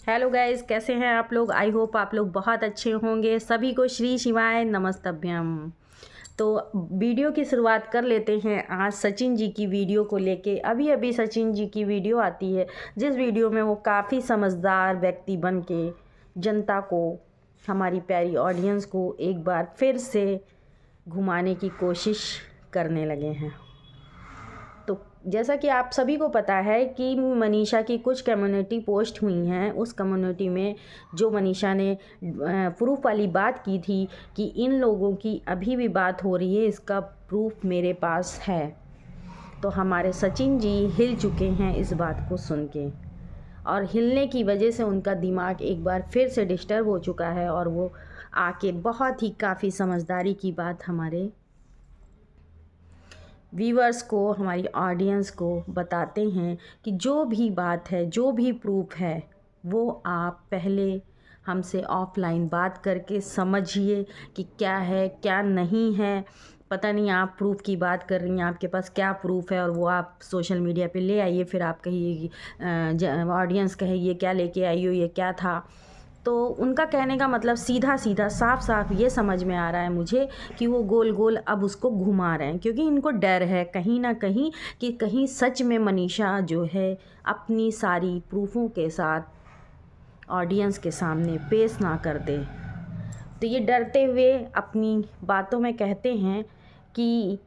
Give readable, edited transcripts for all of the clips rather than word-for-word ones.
Hello guys, कैसे हैं आप लोग। आई होप आप लोग बहुत अच्छे होंगे। सभी को श्री शिवाय नमस्तभ्यम। तो वीडियो की शुरुआत कर लेते हैं आज सचिन जी की वीडियो को लेके। अभी अभी सचिन जी की वीडियो आती है जिस वीडियो में वो काफ़ी समझदार व्यक्ति बन के जनता को, हमारी प्यारी ऑडियंस को एक बार फिर से घुमाने की कोशिश करने लगे हैं। तो जैसा कि आप सभी को पता है कि मनीषा की कुछ कम्युनिटी पोस्ट हुई हैं। उस कम्युनिटी में जो मनीषा ने प्रूफ वाली बात की थी कि इन लोगों की अभी भी बात हो रही है, इसका प्रूफ मेरे पास है। तो हमारे सचिन जी हिल चुके हैं इस बात को सुन के, और हिलने की वजह से उनका दिमाग एक बार फिर से डिस्टर्ब हो चुका है और वो आके बहुत ही काफ़ी समझदारी की बात हमारे व्यूअर्स को, हमारी ऑडियंस को बताते हैं कि जो भी बात है, जो भी प्रूफ है, वो आप पहले हमसे ऑफलाइन बात करके समझिए कि क्या है क्या नहीं है। पता नहीं आप प्रूफ की बात कर रही हैं, आपके पास क्या प्रूफ है, और वो आप सोशल मीडिया पे ले आइए, फिर आप कहिए कि ऑडियंस कहे ये क्या लेके आई हो, ये क्या था। तो उनका कहने का मतलब सीधा सीधा साफ साफ ये समझ में आ रहा है मुझे कि वो गोल गोल अब उसको घुमा रहे हैं, क्योंकि इनको डर है कहीं ना कहीं कि कहीं सच में मनीषा जो है अपनी सारी प्रूफों के साथ ऑडियंस के सामने पेश ना कर दे। तो ये डरते हुए अपनी बातों में कहते हैं कि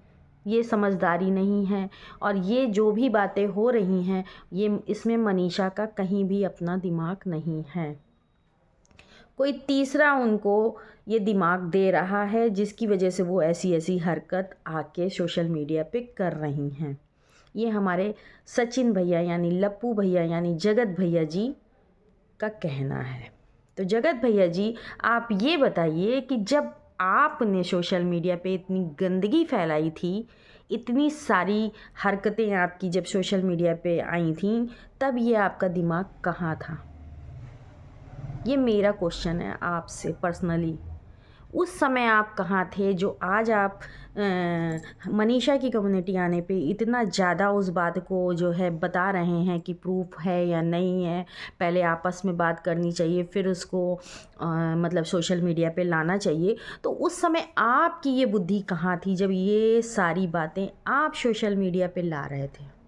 ये समझदारी नहीं है, और ये जो भी बातें हो रही हैं ये इसमें मनीषा का कहीं भी अपना दिमाग नहीं है। कोई तीसरा उनको ये दिमाग दे रहा है, जिसकी वजह से वो ऐसी ऐसी हरकत आके सोशल मीडिया पे कर रही हैं। ये हमारे सचिन भैया यानी लप्पू भैया यानी जगत भैया जी का कहना है। तो जगत भैया जी, आप ये बताइए कि जब आपने सोशल मीडिया पे इतनी गंदगी फैलाई थी, इतनी सारी हरकतें आपकी जब सोशल मीडिया पे आई थी, तब ये आपका दिमाग कहाँ था? ये मेरा क्वेश्चन है आपसे पर्सनली। उस समय आप कहाँ थे जो आज आप मनीषा की कम्युनिटी आने पे इतना ज़्यादा उस बात को जो है बता रहे हैं कि प्रूफ है या नहीं है। पहले आपस में बात करनी चाहिए, फिर उसको मतलब सोशल मीडिया पे लाना चाहिए। तो उस समय आपकी ये बुद्धि कहाँ थी जब ये सारी बातें आप सोशल मीडिया पे ला रहे थे?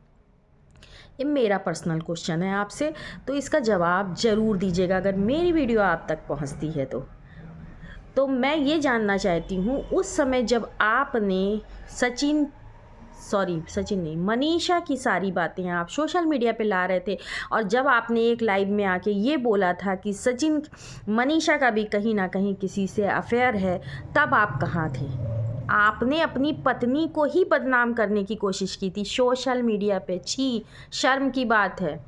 ये मेरा पर्सनल क्वेश्चन है आपसे, तो इसका जवाब ज़रूर दीजिएगा अगर मेरी वीडियो आप तक पहुंचती है तो मैं ये जानना चाहती हूँ उस समय जब आपने सचिन नहीं, मनीषा की सारी बातें आप सोशल मीडिया पे ला रहे थे, और जब आपने एक लाइव में आके ये बोला था कि सचिन मनीषा का भी कहीं ना कहीं किसी से अफेयर है, तब आप कहाँ थे? आपने अपनी पत्नी को ही बदनाम करने की कोशिश की थी सोशल मीडिया पे। छी, शर्म की बात है।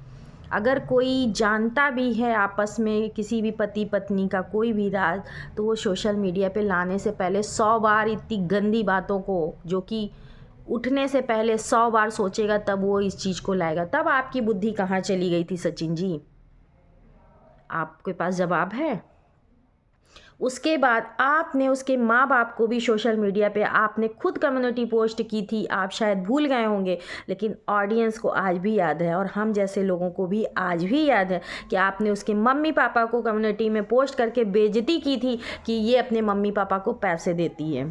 अगर कोई जानता भी है आपस में किसी भी पति पत्नी का कोई भी राज, तो वो सोशल मीडिया पे लाने से पहले 100 बार इतनी गंदी बातों को, जो कि उठने से पहले 100 बार सोचेगा, तब वो इस चीज़ को लाएगा। तब आपकी बुद्धि कहाँ चली गई थी सचिन जी? आपके पास जवाब है? उसके बाद आपने उसके माँ बाप को भी सोशल मीडिया पे आपने खुद कम्युनिटी पोस्ट की थी। आप शायद भूल गए होंगे, लेकिन ऑडियंस को आज भी याद है, और हम जैसे लोगों को भी आज भी याद है कि आपने उसके मम्मी पापा को कम्युनिटी में पोस्ट करके बेइज्जती की थी कि ये अपने मम्मी पापा को पैसे देती है।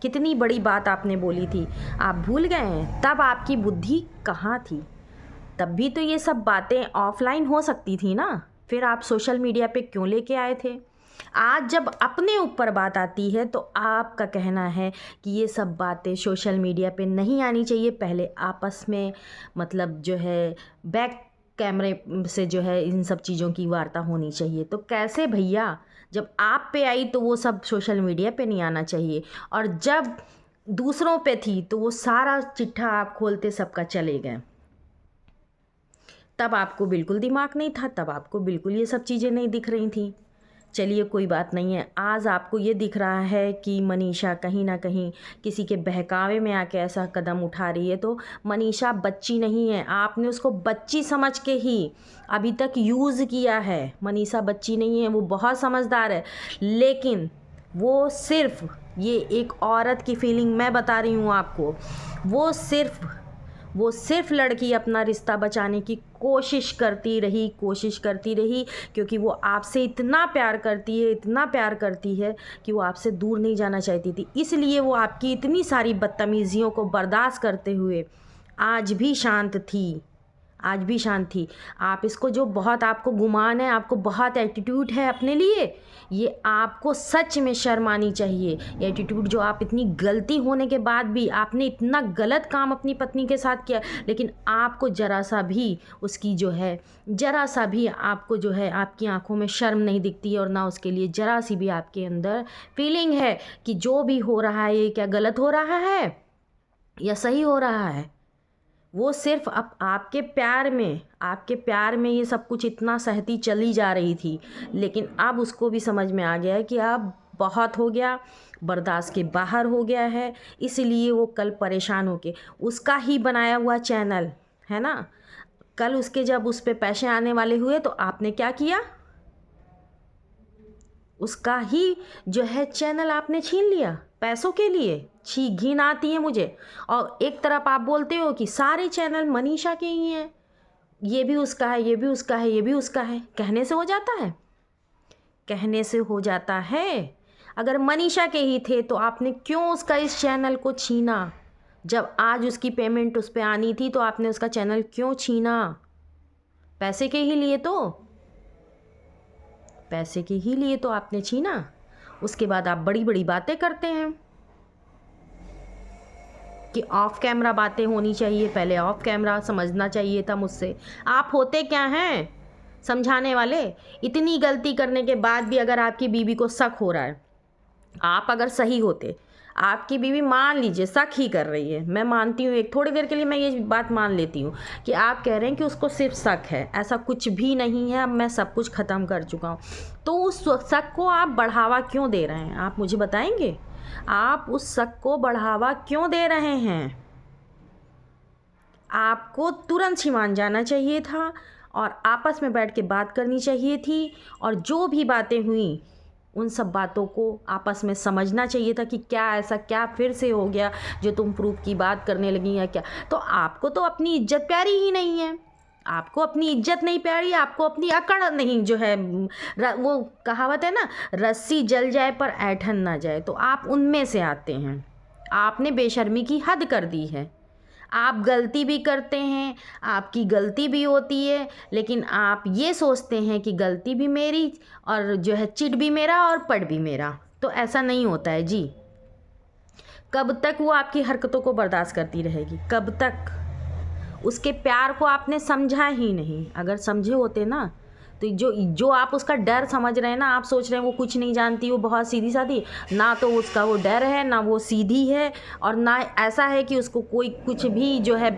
कितनी बड़ी बात आपने बोली थी, आप भूल गए हैं? तब आपकी बुद्धि कहाँ थी? तब भी तो ये सब बातें ऑफलाइन हो सकती थी ना, फिर आप सोशल मीडिया पे क्यों लेके आए थे? आज जब अपने ऊपर बात आती है तो आपका कहना है कि ये सब बातें सोशल मीडिया पे नहीं आनी चाहिए, पहले आपस में मतलब जो है बैक कैमरे से जो है इन सब चीज़ों की वार्ता होनी चाहिए। तो कैसे भैया, जब आप पे आई तो वो सब सोशल मीडिया पे नहीं आना चाहिए, और जब दूसरों पे थी तो वो सारा चिट्ठा आप खोलते सबका चले गए। तब आपको बिल्कुल दिमाग नहीं था, तब आपको बिल्कुल ये सब चीज़ें नहीं दिख रही थी। चलिए कोई बात नहीं है, आज आपको ये दिख रहा है कि मनीषा कहीं ना कहीं किसी के बहकावे में आके ऐसा कदम उठा रही है। तो मनीषा बच्ची नहीं है, आपने उसको बच्ची समझ के ही अभी तक यूज़ किया है। मनीषा बच्ची नहीं है, वो बहुत समझदार है, लेकिन वो सिर्फ ये एक औरत की फीलिंग मैं बता रही हूँ आपको, वो सिर्फ लड़की अपना रिश्ता बचाने की कोशिश करती रही, क्योंकि वो आपसे इतना प्यार करती है, इतना प्यार करती है कि वो आपसे दूर नहीं जाना चाहती थी। इसलिए वो आपकी इतनी सारी बदतमीज़ियों को बर्दाश्त करते हुए आज भी शांत थी, आज भी शांत थी। आप इसको जो बहुत आपको गुमान है, आपको बहुत एटीट्यूड है अपने लिए, ये आपको सच में शर्म आनी चाहिए। ये एटीट्यूड जो आप इतनी गलती होने के बाद भी आपने इतना गलत काम अपनी पत्नी के साथ किया, लेकिन आपको ज़रा सा भी उसकी जो है, ज़रा सा भी आपको जो है आपकी आंखों में शर्म नहीं दिखती है, और ना उसके लिए ज़रा सी भी आपके अंदर फीलिंग है कि जो भी हो रहा है ये क्या गलत हो रहा है या सही हो रहा है। वो सिर्फ आपके प्यार में ये सब कुछ इतना सहती चली जा रही थी, लेकिन अब उसको भी समझ में आ गया है कि अब बहुत हो गया, बर्दाश्त के बाहर हो गया है। इसलिए वो कल परेशान होके उसका ही बनाया हुआ चैनल है ना, कल उसके जब उस पे पैसे आने वाले हुए तो आपने क्या किया, उसका ही जो है चैनल आपने छीन लिया पैसों के लिए। छी, घिन आती है मुझे। और एक तरफ आप बोलते हो कि सारे चैनल मनीषा के ही हैं, ये भी उसका है, ये भी उसका है, ये भी उसका है। कहने से हो जाता है? कहने से हो जाता है? अगर मनीषा के ही थे तो आपने क्यों उसका इस चैनल को छीना? जब आज उसकी पेमेंट उस पर आनी थी तो आपने उसका चैनल क्यों छीना? पैसे के ही लिए तो, पैसे के ही लिए तो आपने छीना। उसके बाद आप बड़ी बड़ी बातें करते हैं कि ऑफ कैमरा बातें होनी चाहिए, पहले ऑफ कैमरा समझना चाहिए था मुझसे। आप होते क्या हैं समझाने वाले? इतनी गलती करने के बाद भी अगर आपकी बीवी को शक हो रहा है, आप अगर सही होते, आपकी बीवी मान लीजिए शक ही कर रही है, मैं मानती हूँ, एक थोड़ी देर के लिए मैं ये बात मान लेती हूँ कि आप कह रहे हैं कि उसको सिर्फ शक है, ऐसा कुछ भी नहीं है, अब मैं सब कुछ ख़त्म कर चुका हूँ, तो उस शक को आप बढ़ावा क्यों दे रहे हैं? आप मुझे बताएंगे, आप उस शक को बढ़ावा क्यों दे रहे हैं? आपको तुरंत ही मान जाना चाहिए था और आपस में बैठ के बात करनी चाहिए थी, और जो भी बातें हुई उन सब बातों को आपस में समझना चाहिए था कि क्या ऐसा क्या फिर से हो गया जो तुम प्रूफ की बात करने लगी या क्या। तो आपको तो अपनी इज्जत प्यारी ही नहीं है, आपको अपनी इज्जत नहीं प्यारी, आपको अपनी अकड़ नहीं जो है, वो कहावत है ना, रस्सी जल जाए पर ऐंठन ना जाए, तो आप उनमें से आते हैं। आपने बेशर्मी की हद कर दी है। आप गलती भी करते हैं, आपकी गलती भी होती है, लेकिन आप ये सोचते हैं कि गलती भी मेरी और जो है चिढ़ भी मेरा और पढ़ भी मेरा। तो ऐसा नहीं होता है जी। कब तक वो आपकी हरकतों को बर्दाश्त करती रहेगी? कब तक? उसके प्यार को आपने समझा ही नहीं। अगर समझे होते ना, तो जो आप उसका डर समझ रहे हैं ना, आप सोच रहे हैं वो कुछ नहीं जानती, वो बहुत सीधी सादी, ना तो उसका वो डर है, ना वो सीधी है, और ना ऐसा है कि उसको कोई कुछ भी जो है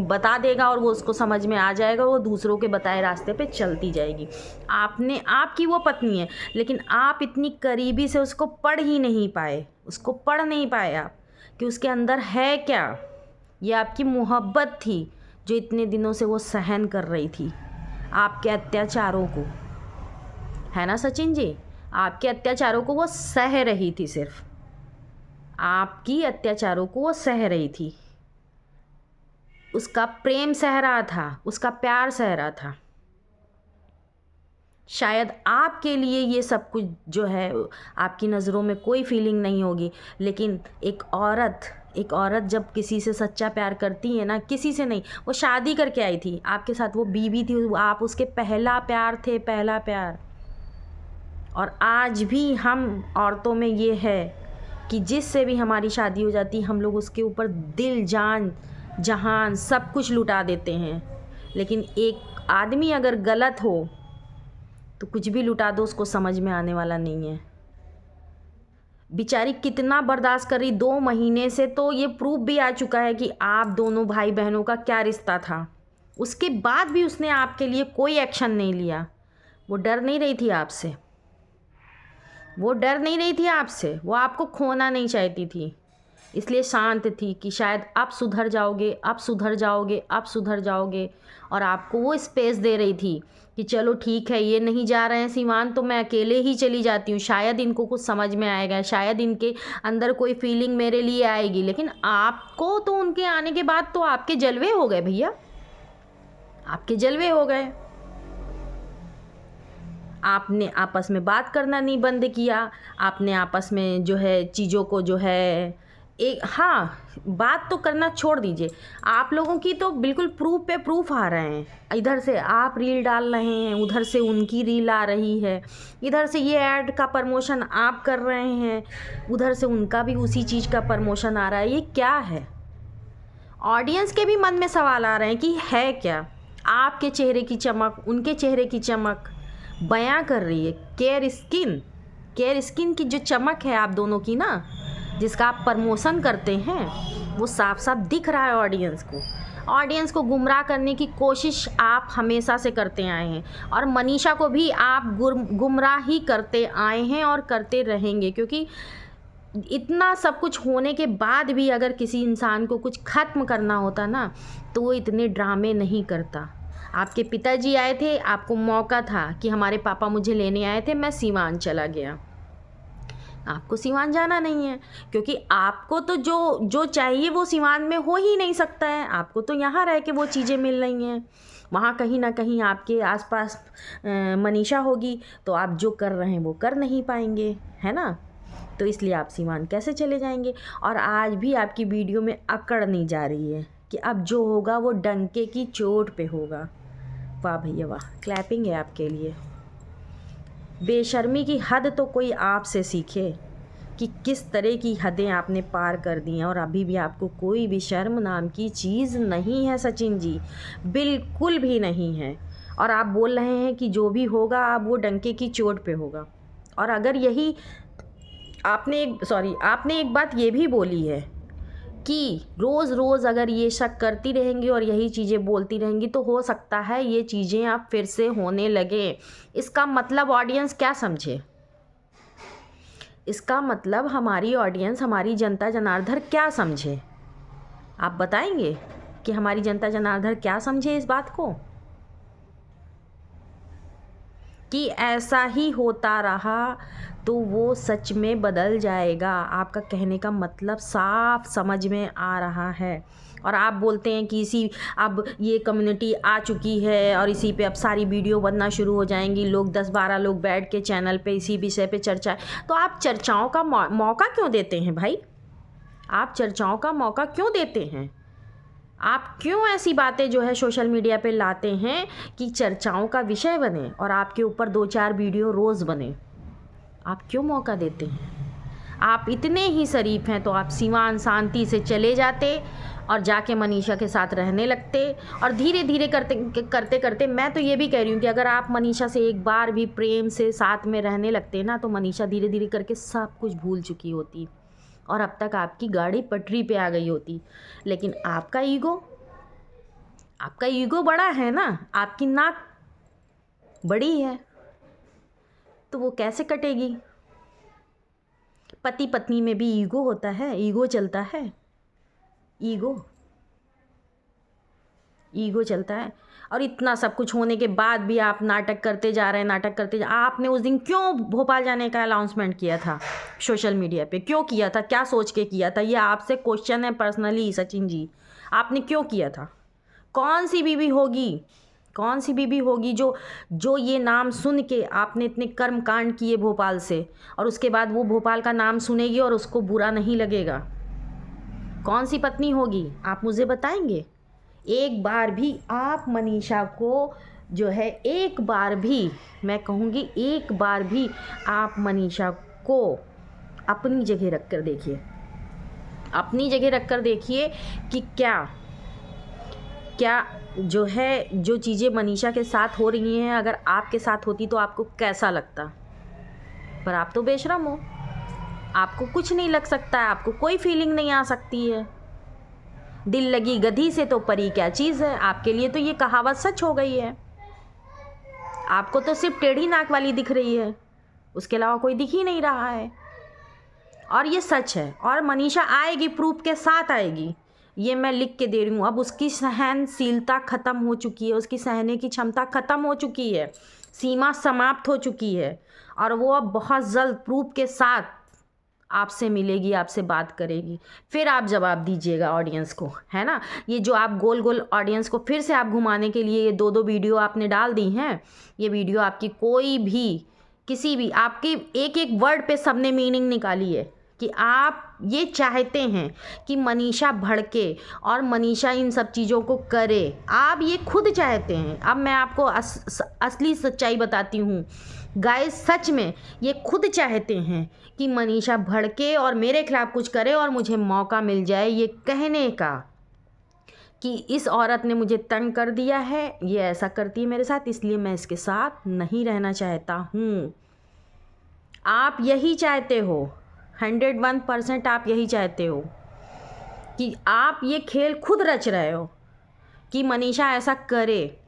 बता देगा और वो उसको समझ में आ जाएगा, वो दूसरों के बताए रास्ते पे चलती जाएगी। आपकी वो पत्नी है, लेकिन आप इतनी करीबी से उसको पढ़ ही नहीं पाए, उसको पढ़ नहीं पाए आप कि उसके अंदर है क्या। ये आपकी मोहब्बत थी जो इतने दिनों से वो सहन कर रही थी आपके अत्याचारों को, है ना सचिन जी? आपके अत्याचारों को वो सह रही थी, सिर्फ आपकी अत्याचारों को वो सह रही थी। उसका प्रेम सह रहा था, उसका प्यार सह रहा था। शायद आपके लिए ये सब कुछ जो है आपकी नज़रों में कोई फीलिंग नहीं होगी, लेकिन एक औरत जब किसी से सच्चा प्यार करती है ना, किसी से नहीं, वो शादी करके आई थी आपके साथ, वो बीवी थी, आप उसके पहला प्यार थे, पहला प्यार। और आज भी हम औरतों में ये है कि जिससे भी हमारी शादी हो जाती, हम लोग उसके ऊपर दिल, जान, जहान सब कुछ लुटा देते हैं। लेकिन एक आदमी अगर गलत हो तो कुछ भी लुटा दो, उसको समझ में आने वाला नहीं है। बेचारी कितना बर्दाश्त कर रही 2 महीने से, तो ये प्रूफ भी आ चुका है कि आप दोनों भाई बहनों का क्या रिश्ता था। उसके बाद भी उसने आपके लिए कोई एक्शन नहीं लिया। वो डर नहीं रही थी आपसे, वो डर नहीं रही थी आपसे, वो आपको खोना नहीं चाहती थी, इसलिए शांत थी कि शायद आप सुधर जाओगे, आप सुधर जाओगे, आप सुधर जाओगे। और आपको वो स्पेस दे रही थी कि चलो ठीक है, ये नहीं जा रहे हैं सीमान, तो मैं अकेले ही चली जाती हूँ, शायद इनको कुछ समझ में आएगा, शायद इनके अंदर कोई फीलिंग मेरे लिए आएगी। लेकिन आपको तो उनके आने के बाद तो आपके जलवे हो गए भैया, आपके जलवे हो गए। आपने आपस में बात करना नहीं बंद किया, आपने आपस में जो है चीज़ों को जो है एक, हाँ, बात तो करना छोड़ दीजिए, आप लोगों की तो बिल्कुल प्रूफ पे प्रूफ आ रहे हैं। इधर से आप रील डाल रहे हैं, उधर से उनकी रील आ रही है, इधर से ये ऐड का प्रमोशन आप कर रहे हैं, उधर से उनका भी उसी चीज़ का प्रमोशन आ रहा है। ये क्या है? ऑडियंस के भी मन में सवाल आ रहे हैं कि है क्या? आपके चेहरे की चमक, उनके चेहरे की चमक बयां कर रही है। केयर स्किन की जो चमक है आप दोनों की ना, जिसका आप प्रमोशन करते हैं, वो साफ साफ दिख रहा है ऑडियंस को। ऑडियंस को गुमराह करने की कोशिश आप हमेशा से करते आए हैं, और मनीषा को भी आप गुमराह ही करते आए हैं और करते रहेंगे, क्योंकि इतना सब कुछ होने के बाद भी अगर किसी इंसान को कुछ ख़त्म करना होता ना, तो वो इतने ड्रामे नहीं करता। आपके पिताजी आए थे, आपको मौका था कि हमारे पापा मुझे लेने आए थे, मैं सीवान चला गया। आपको सीवान जाना नहीं है, क्योंकि आपको तो जो चाहिए वो सीवान में हो ही नहीं सकता है। आपको तो यहाँ रह के वो चीज़ें मिल रही हैं, वहाँ कहीं ना कहीं आपके आसपास मनीषा होगी, तो आप जो कर रहे हैं वो कर नहीं पाएंगे, है ना? तो इसलिए आप सीवान कैसे चले जाएंगे? और आज भी आपकी वीडियो में अकड़ नहीं जा रही है कि अब जो होगा वो डंके की चोट पे होगा। वाह भैया वाह, क्लैपिंग है आपके लिए। बेशर्मी की हद तो कोई आपसे सीखे कि किस तरह की हदें आपने पार कर दी हैं, और अभी भी आपको कोई भी शर्म नाम की चीज़ नहीं है सचिन जी, बिल्कुल भी नहीं है। और आप बोल रहे हैं कि जो भी होगा अब वो डंके की चोट पे होगा। और अगर यही आपने एक बात ये भी बोली है कि रोज़ रोज़ अगर ये शक करती रहेंगी और यही चीज़ें बोलती रहेंगी तो हो सकता है ये चीज़ें आप फिर से होने लगे। इसका मतलब ऑडियंस क्या समझे? इसका मतलब हमारी ऑडियंस, हमारी जनता जनार्दन क्या समझे? आप बताएंगे कि हमारी जनता जनार्दन क्या समझे इस बात को? कि ऐसा ही होता रहा तो वो सच में बदल जाएगा। आपका कहने का मतलब साफ समझ में आ रहा है। और आप बोलते हैं कि अब ये कम्युनिटी आ चुकी है और इसी पे अब सारी वीडियो बनना शुरू हो जाएंगी, लोग 10-12 लोग बैठ के चैनल पे इसी विषय पे चर्चा। तो आप चर्चाओं का मौका क्यों देते हैं भाई? आप चर्चाओं का मौका क्यों देते हैं? आप क्यों ऐसी बातें जो है सोशल मीडिया पे लाते हैं कि चर्चाओं का विषय बने और आपके ऊपर 2-4 वीडियो रोज़ बने? आप क्यों मौका देते हैं? आप इतने ही शरीफ हैं तो आप सीवान शांति से चले जाते और जाके मनीषा के साथ रहने लगते, और धीरे धीरे करते करते मैं तो ये भी कह रही हूँ कि अगर आप मनीषा से एक बार भी प्रेम से साथ में रहने लगते ना, तो मनीषा धीरे धीरे करके सब कुछ भूल चुकी होती और अब तक आपकी गाड़ी पटरी पे आ गई होती। लेकिन आपका ईगो बड़ा है ना, आपकी नाक बड़ी है, तो वो कैसे कटेगी? पति पत्नी में भी ईगो होता है, ईगो चलता है, ईगो चलता है। और इतना सब कुछ होने के बाद भी आप नाटक करते जा रहे हैं, आपने उस दिन क्यों भोपाल जाने का अनाउंसमेंट किया था सोशल मीडिया पे? क्यों किया था? क्या सोच के किया था? ये आपसे क्वेश्चन है पर्सनली सचिन जी, आपने क्यों किया था? कौन सी बीबी होगी जो ये नाम सुन के आपने इतने कर्म कांड किए भोपाल से, और उसके बाद वो भोपाल का नाम सुनेगी और उसको बुरा नहीं लगेगा? कौन सी पत्नी होगी? आप मुझे बताएंगे? एक बार भी आप मनीषा को जो है, एक बार भी, मैं कहूँगी एक बार भी आप मनीषा को अपनी जगह रख कर देखिए कि क्या जो है, जो चीज़ें मनीषा के साथ हो रही हैं अगर आपके साथ होती तो आपको कैसा लगता? पर आप तो बेशरम हो, आपको कुछ नहीं लग सकता है, आपको कोई फीलिंग नहीं आ सकती है। दिल लगी गधी से तो परी क्या चीज़ है? आपके लिए तो ये कहावत सच हो गई है। आपको तो सिर्फ टेढ़ी नाक वाली दिख रही है, उसके अलावा कोई दिख ही नहीं रहा है। और ये सच है, और मनीषा आएगी, प्रूफ के साथ आएगी, ये मैं लिख के दे रही हूँ। अब उसकी सहनशीलता ख़त्म हो चुकी है, उसकी सहने की क्षमता ख़त्म हो चुकी है, सीमा समाप्त हो चुकी है, और वो अब बहुत जल्द प्रूफ के साथ आपसे मिलेगी, आपसे बात करेगी, फिर आप जवाब दीजिएगा ऑडियंस को, है ना। ये जो आप गोल गोल ऑडियंस को फिर से आप घुमाने के लिए ये 2-2 वीडियो आपने डाल दी हैं, ये वीडियो आपकी कोई भी किसी भी आपके एक एक वर्ड पे सबने मीनिंग निकाली है कि आप ये चाहते हैं कि मनीषा भड़के और मनीषा इन सब चीज़ों को करे, आप ये खुद चाहते हैं। अब मैं आपको असली सच्चाई बताती हूँ गाइस, सच में ये खुद चाहते हैं कि मनीषा भड़के और मेरे खिलाफ कुछ करे और मुझे मौका मिल जाए ये कहने का कि इस औरत ने मुझे तंग कर दिया है, ये ऐसा करती है मेरे साथ, इसलिए मैं इसके साथ नहीं रहना चाहता हूँ। आप यही चाहते हो, 101% आप यही चाहते हो कि आप ये खेल खुद रच रहे हो कि मनीषा ऐसा करे,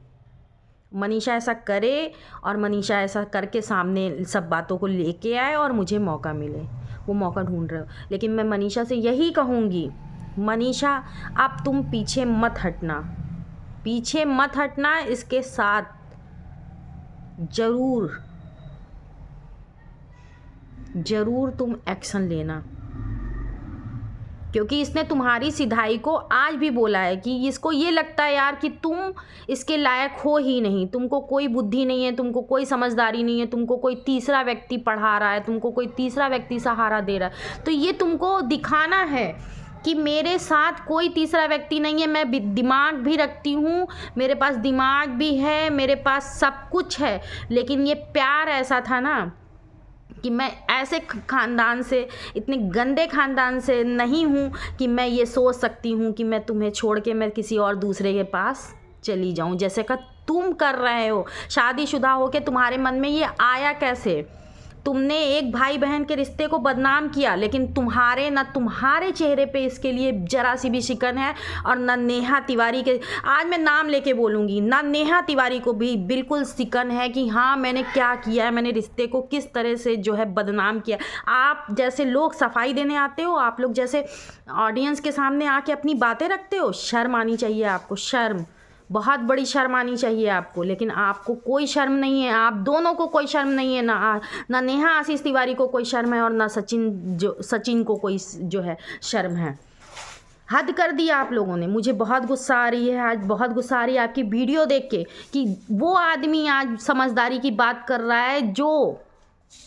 मनीषा ऐसा करे और मनीषा ऐसा करके सामने सब बातों को लेके आए और मुझे मौका मिले, वो मौका ढूंढ रहे हो। लेकिन मैं मनीषा से यही कहूँगी, मनीषा अब तुम पीछे मत हटना, पीछे मत हटना, इसके साथ ज़रूर तुम एक्शन लेना, क्योंकि इसने तुम्हारी सिधाई को आज भी बोला है कि इसको ये लगता है यार कि तुम इसके लायक हो ही नहीं, तुमको कोई बुद्धि नहीं है, तुमको कोई समझदारी नहीं है, तुमको कोई तीसरा व्यक्ति पढ़ा रहा है, तुमको कोई तीसरा व्यक्ति सहारा दे रहा है। तो ये तुमको दिखाना है कि मेरे साथ कोई तीसरा व्यक्ति नहीं है, मैं दिमाग भी रखती हूँ, मेरे पास दिमाग भी है, मेरे पास सब कुछ है, लेकिन ये प्यार ऐसा था ना कि मैं ऐसे ख़ानदान से, इतने गंदे ख़ानदान से नहीं हूँ कि मैं ये सोच सकती हूँ कि मैं तुम्हें छोड़ के मैं किसी और दूसरे के पास चली जाऊँ, जैसे कि तुम कर रहे हो। शादीशुदा हो के तुम्हारे मन में ये आया कैसे? तुमने एक भाई बहन के रिश्ते को बदनाम किया, लेकिन तुम्हारे चेहरे पे इसके लिए ज़रा सी भी शिकन है। और न नेहा तिवारी के, आज मैं नाम लेके बोलूँगी, ना नेहा तिवारी को भी बिल्कुल शिकन है कि हाँ मैंने क्या किया है, मैंने रिश्ते को किस तरह से जो है बदनाम किया। आप जैसे लोग सफाई देने आते हो, आप लोग जैसे ऑडियंस के सामने आके अपनी बातें रखते हो, शर्म आनी चाहिए आपको, शर्म, बहुत बड़ी शर्म आनी चाहिए आपको। लेकिन आपको कोई शर्म नहीं है, आप दोनों को कोई शर्म नहीं है, ना नेहा आशीष तिवारी को कोई शर्म है और ना सचिन को कोई जो है शर्म है। हद कर दिया आप लोगों ने। मुझे बहुत गुस्सा आ रही है आज, बहुत गुस्सा आ रही है आपकी वीडियो देख के कि वो आदमी आज समझदारी की बात कर रहा है जो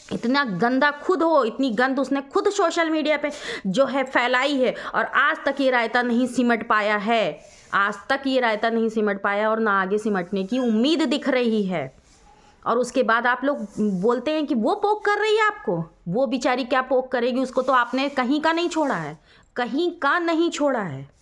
इतना गंदा खुद हो, इतनी गंद उसने खुद सोशल मीडिया पे जो है फैलाई है और आज तक ये रायता नहीं सिमट पाया है, आज तक ये रायता नहीं सिमट पाया और ना आगे सिमटने की उम्मीद दिख रही है। और उसके बाद आप लोग बोलते हैं कि वो पोक कर रही है आपको, वो बेचारी क्या पोक करेगी, उसको तो आपने कहीं का नहीं छोड़ा है, कहीं का नहीं छोड़ा है,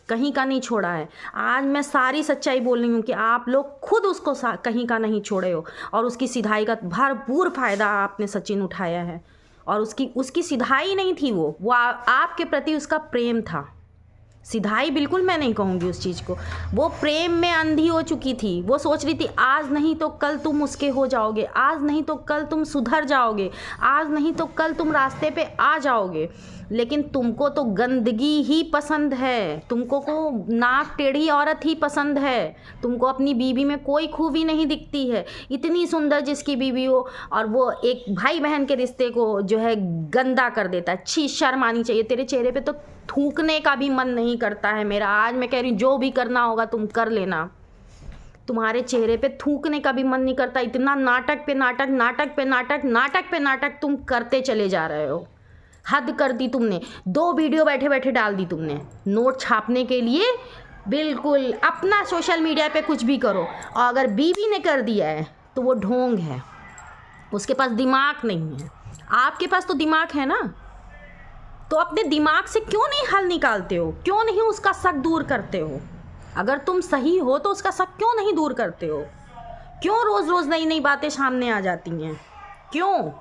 कहीं का नहीं छोड़ा है। आज मैं सारी सच्चाई बोल रही हूँ कि आप लोग खुद उसको कहीं का नहीं छोड़े हो और उसकी सिधाई का भरपूर फ़ायदा आपने सचिन उठाया है। और उसकी सिधाई नहीं थी, वो आपके प्रति उसका प्रेम था। सिधाई बिल्कुल मैं नहीं कहूँगी उस चीज़ को, वो प्रेम में अंधी हो चुकी थी। वो सोच रही थी आज नहीं तो कल तुम उसके हो जाओगे, आज नहीं तो कल तुम सुधर जाओगे, आज नहीं तो कल तुम रास्ते पे आ जाओगे। लेकिन तुमको तो गंदगी ही पसंद है, तुमको को नाक टेढ़ी औरत ही पसंद है, तुमको अपनी बीवी में कोई खूबी नहीं दिखती है। इतनी सुंदर जिसकी बीवी हो और वो एक भाई बहन के रिश्ते को जो है गंदा कर देता है। अच्छी शर्म आनी चाहिए। तेरे चेहरे पे तो थूकने का भी मन नहीं करता है मेरा। आज मैं कह रही हूँ जो भी करना होगा तुम कर लेना, तुम्हारे चेहरे पे थूकने का भी मन नहीं करता। इतना नाटक पे नाटक, नाटक पे नाटक, नाटक पे नाटक तुम करते चले जा रहे हो। हद कर दी तुमने। 2 वीडियो बैठे बैठे डाल दी तुमने नोट छापने के लिए। बिल्कुल अपना सोशल मीडिया पे कुछ भी करो, और अगर बीवी ने कर दिया है तो वो ढोंग है, उसके पास दिमाग नहीं है। आपके पास तो दिमाग है ना, तो अपने दिमाग से क्यों नहीं हल निकालते हो, क्यों नहीं उसका शक दूर करते हो? अगर तुम सही हो तो उसका शक क्यों नहीं दूर करते हो? क्यों रोज़ रोज़ नई नई बातें सामने आ जाती हैं? क्यों?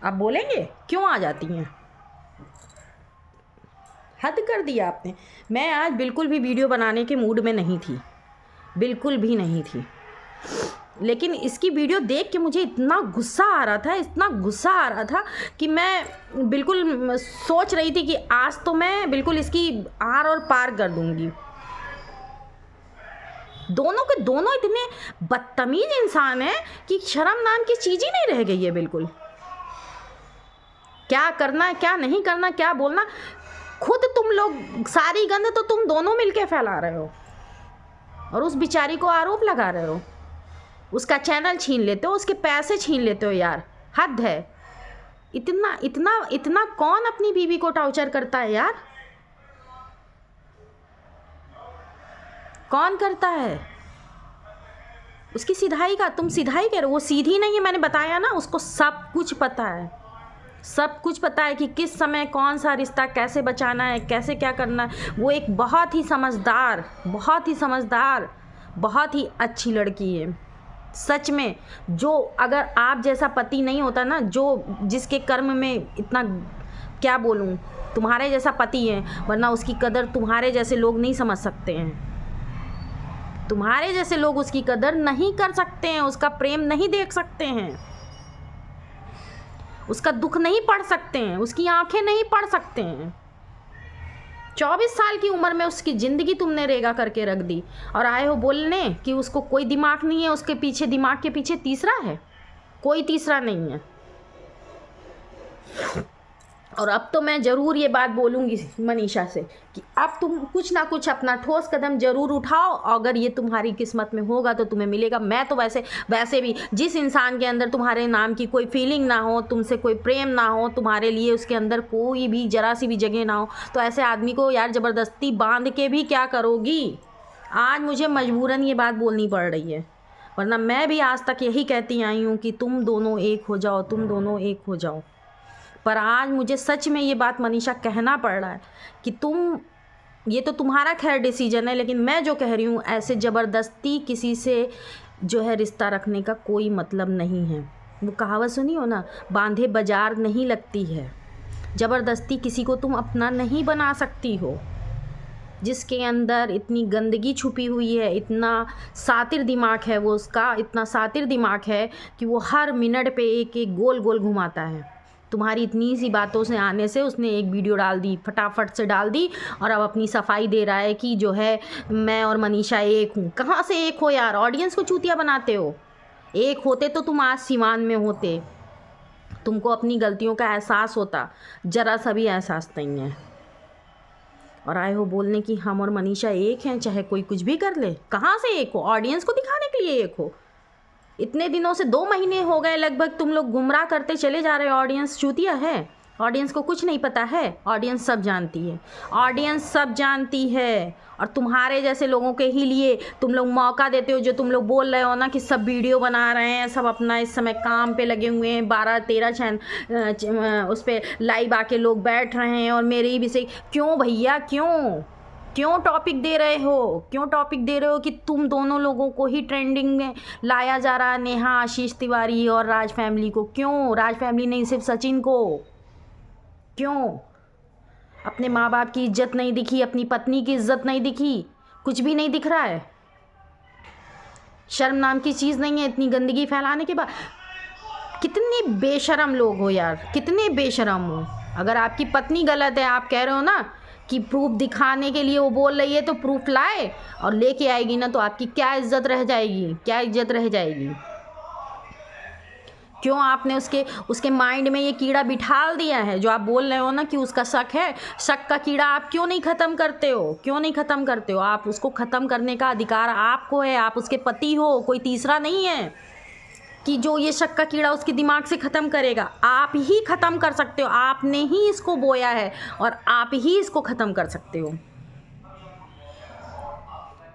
आप बोलेंगे क्यों आ जाती हैं? हद कर दिया आपने। मैं आज बिल्कुल भी वीडियो बनाने के मूड में नहीं थी, बिल्कुल भी नहीं थी। लेकिन इसकी वीडियो देख के मुझे इतना गुस्सा आ रहा था, इतना गुस्सा आ रहा था कि मैं बिल्कुल सोच रही थी कि आज तो मैं बिल्कुल इसकी आर और पार कर दूंगी। दोनों के दोनों इतने बदतमीज इंसान हैं कि शर्म नाम की चीज़ ही नहीं रह गई है बिल्कुल। क्या करना है, क्या नहीं करना, क्या बोलना। खुद तुम लोग सारी गंद तो तुम दोनों मिलके फैला रहे हो और उस बेचारी को आरोप लगा रहे हो। उसका चैनल छीन लेते हो, उसके पैसे छीन लेते हो यार, हद है। इतना इतना इतना कौन अपनी बीवी को टॉर्चर करता है यार? कौन करता है? उसकी सिधाई का तुम सिधाई कह रहे हो, वो सीधी नहीं है, मैंने बताया ना, उसको सब कुछ पता है। सब कुछ पता है कि किस समय कौन सा रिश्ता कैसे बचाना है, कैसे क्या करना है। वो एक बहुत ही समझदार, बहुत ही समझदार, बहुत ही अच्छी लड़की है सच में। जो अगर आप जैसा पति नहीं होता ना, जो जिसके कर्म में इतना, क्या बोलूँ, तुम्हारे जैसा पति है, वरना उसकी कदर तुम्हारे जैसे लोग नहीं समझ सकते हैं। तुम्हारे जैसे लोग उसकी कदर नहीं कर सकते हैं, उसका प्रेम नहीं देख सकते हैं, उसका दुख नहीं पढ़ सकते हैं, उसकी आंखें नहीं पढ़ सकते हैं। 24 साल की उम्र में उसकी ज़िंदगी तुमने रेगा करके रख दी और आए हो बोलने कि उसको कोई दिमाग नहीं है। उसके पीछे, दिमाग के पीछे तीसरा है, कोई तीसरा नहीं है। और अब तो मैं ज़रूर ये बात बोलूँगी मनीषा से कि अब तुम कुछ ना कुछ अपना ठोस कदम ज़रूर उठाओ। अगर ये तुम्हारी किस्मत में होगा तो तुम्हें मिलेगा। मैं तो वैसे भी जिस इंसान के अंदर तुम्हारे नाम की कोई फीलिंग ना हो, तुमसे कोई प्रेम ना हो, तुम्हारे लिए उसके अंदर कोई भी ज़रा सी भी जगह ना हो, तो ऐसे आदमी को यार ज़बरदस्ती बांध के भी क्या करोगी। आज मुझे मजबूरन ये बात बोलनी पड़ रही है, वरना मैं भी आज तक यही कहती आई हूँ कि तुम दोनों एक हो जाओ, तुम दोनों एक हो जाओ। पर आज मुझे सच में ये बात मनीषा कहना पड़ रहा है कि तुम, ये तो तुम्हारा खैर डिसीजन है, लेकिन मैं जो कह रही हूँ, ऐसे ज़बरदस्ती किसी से जो है रिश्ता रखने का कोई मतलब नहीं है। वो कहावत सुनी हो ना, बांधे बाजार नहीं लगती है। ज़बरदस्ती किसी को तुम अपना नहीं बना सकती हो। जिसके अंदर इतनी गंदगी छुपी हुई है, इतना सातिर दिमाग है वो, उसका इतना सातिर दिमाग है कि वो हर मिनट पे एक एक गोल गोल घुमाता है। तुम्हारी इतनी सी बातों से आने से उसने एक वीडियो डाल दी, फटाफट से डाल दी, और अब अपनी सफाई दे रहा है कि जो है मैं और मनीषा एक हूँ। कहाँ से एक हो यार? ऑडियंस को चूतिया बनाते हो। एक होते तो तुम आज सीमान में होते, तुमको अपनी गलतियों का एहसास होता। ज़रा सा भी एहसास नहीं है और आए हो बोलने कि हम और मनीषा एक हैं, चाहे कोई कुछ भी कर ले। कहाँ से एक हो? ऑडियंस को दिखाने के लिए एक हो। इतने दिनों से 2 महीने हो गए लगभग तुम लोग गुमराह करते चले जा रहे हो। ऑडियंस चूतिया है, ऑडियंस को कुछ नहीं पता है। ऑडियंस सब जानती है, ऑडियंस सब जानती है। और तुम्हारे जैसे लोगों के ही लिए तुम लोग मौका देते हो। जो तुम लोग बोल रहे हो ना कि सब वीडियो बना रहे हैं, सब अपना इस समय काम पे लगे हुए हैं, 12-13 उस पर लाइव आके लोग बैठ रहे हैं और मेरे ही विषय। क्यों भैया, क्यों टॉपिक दे रहे हो? क्यों टॉपिक दे रहे हो कि तुम दोनों लोगों को ही ट्रेंडिंग में लाया जा रहा है? नेहा, आशीष तिवारी और राज फैमिली को क्यों? राज फैमिली नहीं, सिर्फ सचिन को क्यों? अपने माँ बाप की इज्जत नहीं दिखी, अपनी पत्नी की इज्जत नहीं दिखी, कुछ भी नहीं दिख रहा है। शर्म नाम की चीज़ नहीं है इतनी गंदगी फैलाने के बाद। कितने बेशरम लोग हो यार, कितने बेशरम हो। अगर आपकी पत्नी गलत है, आप कह रहे हो ना कि प्रूफ दिखाने के लिए वो बोल रही है, तो प्रूफ लाए और लेके आएगी ना, तो आपकी क्या इज्जत रह जाएगी? क्या इज्जत रह जाएगी? क्यों आपने उसके माइंड में ये कीड़ा बिठाल दिया है? जो आप बोल रहे हो ना कि उसका शक है, शक का कीड़ा आप क्यों नहीं ख़त्म करते हो? क्यों नहीं ख़त्म करते हो? आप उसको ख़त्म करने का अधिकार आपको है। आप उसके पति हो, कोई तीसरा नहीं है कि जो ये शक का कीड़ा उसके दिमाग से ख़त्म करेगा। आप ही ख़त्म कर सकते हो। आपने ही इसको बोया है और आप ही इसको ख़त्म कर सकते हो।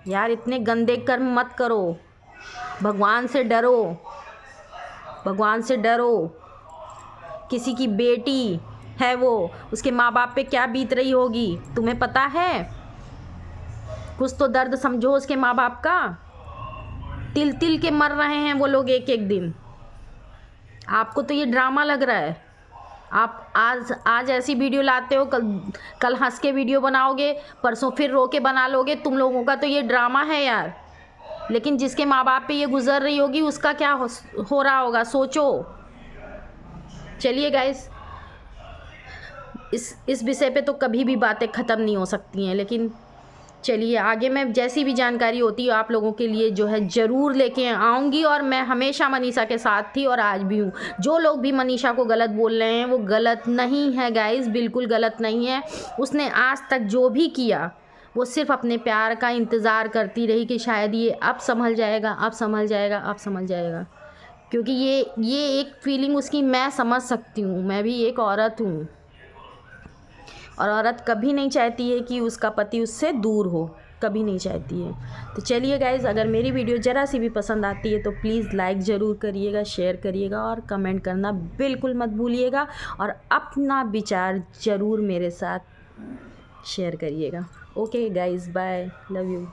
यार इतने गंदे कर्म मत करो। भगवान से डरो, भगवान से डरो। किसी की बेटी है वो, उसके माँ बाप पे क्या बीत रही होगी तुम्हें पता है? कुछ तो दर्द समझो उसके माँ बाप का। तिल तिल के मर रहे हैं वो लोग एक एक दिन। आपको तो ये ड्रामा लग रहा है। आप आज ऐसी वीडियो लाते हो, कल हंस के वीडियो बनाओगे, परसों फिर रो के बना लोगे। तुम लोगों का तो ये ड्रामा है यार। लेकिन जिसके माँ बाप पे ये गुजर रही होगी उसका क्या हो रहा होगा, सोचो। चलिए गाइस, इस विषय पे तो कभी भी बातें ख़त्म नहीं हो सकती हैं, लेकिन चलिए आगे मैं जैसी भी जानकारी होती है आप लोगों के लिए जो है ज़रूर लेके आऊँगी, और मैं हमेशा मनीषा के साथ थी और आज भी हूँ। जो लोग भी मनीषा को गलत बोल रहे हैं वो गलत नहीं है गाइज़, बिल्कुल गलत नहीं है। उसने आज तक जो भी किया वो सिर्फ अपने प्यार का इंतज़ार करती रही कि शायद ये अब संभल जाएगा, अब संभल जाएगा, अब संभल जाएगा। क्योंकि ये एक फीलिंग उसकी मैं समझ सकती हूँ, मैं भी एक औरत हूँ, और औरत कभी नहीं चाहती है कि उसका पति उससे दूर हो, कभी नहीं चाहती है। तो चलिए गाइज़, अगर मेरी वीडियो ज़रा सी भी पसंद आती है तो प्लीज़ लाइक ज़रूर करिएगा, शेयर करिएगा और कमेंट करना बिल्कुल मत भूलिएगा, और अपना विचार ज़रूर मेरे साथ शेयर करिएगा। Okay guys, bye, love you.